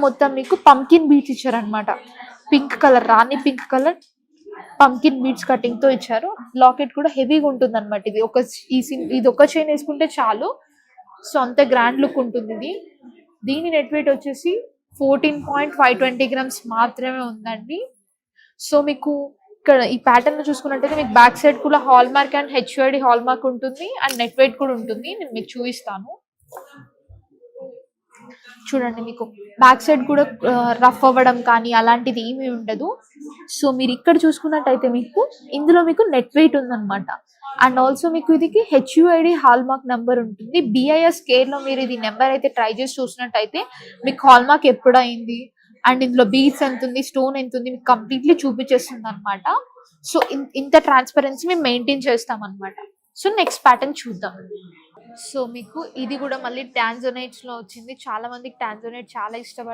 మొత్తం మీకు pumpkin beads ఇచ్చారనమాట. Pink colour, rani pink colour pumpkin beads cutting తో ఇచ్చారు. లాకెట్ కూడా హెవీగా ఉంటుంది అనమాట. ఇది ఒక చైన్ వేసుకుంటే చాలు. సో అంత గ్రాండ్ లుక్ ఉంటుంది ఇది. దీని నెట్ వెయిట్ వచ్చేసి 14.520 grams మాత్రమే ఉందండి. సో మీకు ఇక్కడ ఈ ప్యాటర్న్ చూసుకున్నట్టయితే మీకు బ్యాక్ సైడ్ కూడా hall mark and HID hall mark ఉంటుంది అండ్ నెట్ వెయిట్ కూడా ఉంటుంది. నేను మీకు చూపిస్తాను చూడండి. మీకు బ్యాక్ సైడ్ కూడా రఫ్ అవ్వడం కానీ అలాంటిది ఏమీ ఉండదు. సో మీరు ఇక్కడ చూసుకున్నట్టయితే మీకు ఇందులో మీకు నెట్ వెయిట్ ఉందన్నమాట. అండ్ ఆల్సో మీకు ఇది హెచ్యుఐడి హాల్ మార్క్ నెంబర్ ఉంటుంది. బిఐఎస్ కేర్ లో మీరు ఇది నెంబర్ అయితే ట్రై చేసి చూసినట్టయితే మీకు హాల్ మార్క్ ఎప్పుడు అయింది అండ్ ఇందులో బీడ్స్ ఎంత ఉంది, స్టోన్ ఎంత ఉంది మీకు కంప్లీట్లీ చూపించేస్తుంది అనమాట. సో ఇంత ట్రాన్స్పరెన్సీ మేము మెయింటైన్ చేస్తాం అనమాట. సో నెక్స్ట్ ప్యాటర్న్ చూద్దాం. సో మీకు ఇది కూడా మళ్ళీ టాంజోనైట్స్ లో వచ్చింది. చాలా మందికి టాంజోనైట్ చాలా ఇష్టపడుతుంది.